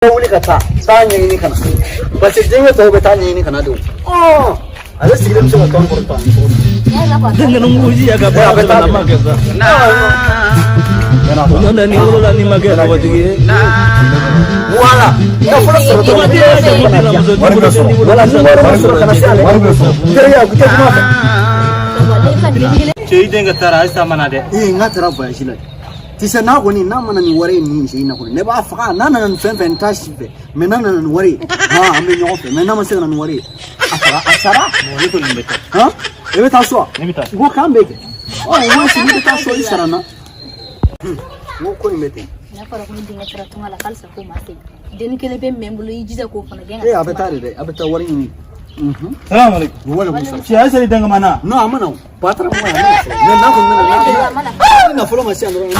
wuli ka taa ɲɛɲini kana parce que denkɛ tɔw bɛ taa ɲɛɲini kana de ale sigilen bɛ se ka tɔn kɔrɔ tan dengan menguji agak apa lama kita ada ni kalau lah ni makan apa tinggi wala ya fɔlɔ sɔrɔ tɔgɔ di wala sɔrɔ kana se ale teriya ku tɛ kuma fɛ cɛ denkɛ taara ayisa mana dɛ n ka taara voyage la tisa na kɔni n'a mana nin wari min se ina kɔni ne b'a faga n'a nana nin fɛn fɛn ta si fɛ mais n'a nana nin wari an bɛ ɲɔgɔn fɛ mais n'a ma se ka na nin wari a sara ne ko nin bɛ taa i bɛ taa so ne bɛ taa ko k'an bɛ kɛ n ko bɛ taa so i sara n na n ko ko nin bɛ ten n'a fɔra ko ni denkɛ taara tunga la k'alisa ko ma se denni kelen bɛ mɛ n bolo i jija k'o fana gɛn a bɛ taa de dɛ a bɛ taa wari ɲini salam alaikum cɛ ayisa de denkɛ mana non a ma na ba taara kuma mais n'a kɔni nana nafolo ma se yan dɔrɔn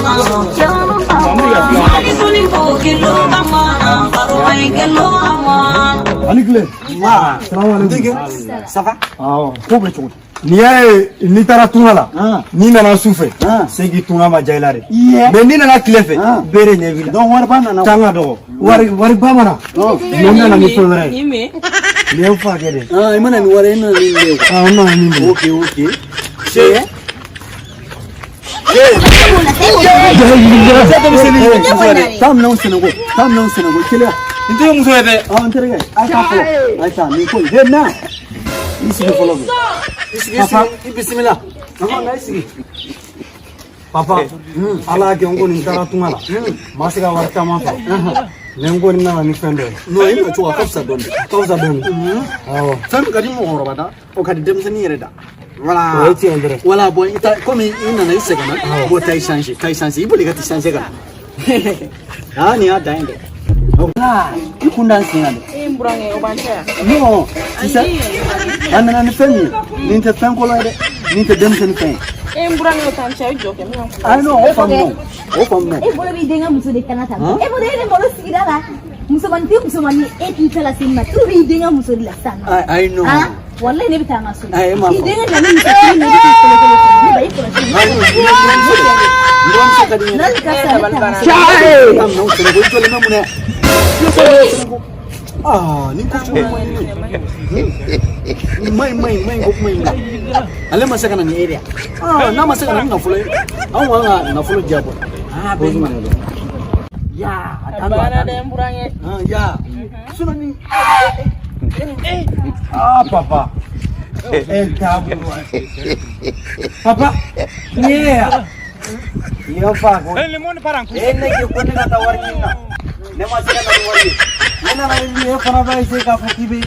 ani kile salamu alaikum ça va ko bɛ cogo ni y'a ye ni taara tunga la ni nana su fɛ se k'i tunga ma ja i la de mais ni nana tile fɛ bere ɲɛ b'i la donc wariba nana tan ka dɔgɔ wariba mana ne nana ni fɛn wɛrɛ ye nin ye n fa kɛ de i mana nin wari i nana nin de ye n nana nin de ok taa minɛnw sɛnɛko keleya n tɛ muso ye dɛ n terikɛ a ka fɔlɔ ayisa nin ko he na i sigi fɔlɔ bɛ i bisimila i sigi papa ala y'a kɛ n ko nin taara tunga la ma se ka wari caman fa mais n ko nin nana ni fɛn dɔ ye non i na cogo a ka fisa dɔɔni awɔ fɛn min ka di mɔgɔkɔrɔba da o ka di denmisɛnnin yɛrɛ da voilà o ye tiɲɛ dɛrɛ voilà bon comme i nana i sɛgɛnna i b'o ta i changer i boli ka ti changer ka na nin y'a dan ye dɛ i kun da n sen kan dɛ non sisan a nana ni fɛn min ye nin tɛ fɛn kolon ye dɛ nin tɛ denmisɛnnin fɛn ye ayi non o faamu o faamu e bolo b'i denkɛ muso de kana ta e bolo e de malo sigida la musomanin tɛ musomanin e k'i ta la sen na tu b'i denkɛ muso de la sisan ayi non wallahi ne bɛ taa n ka so e ma fɔ i denkɛ nana ni muso kelen de bɛ k'i kɔlɔkɔlɔ ne ba i kɔlɔsi n'ale ka sa ne taa n ka so ni ko mai ko mai ale ma se ka na ni area n'a ma se ka na ni nafolo ye anw b'an ka nafolo diya bɔ ya ya sinon ni papa papa yeah yo fa ko le mon parang ne ke ko ne ta wari ni na ne ma se ka na wari ne na ni e fana ba se ka fo kibe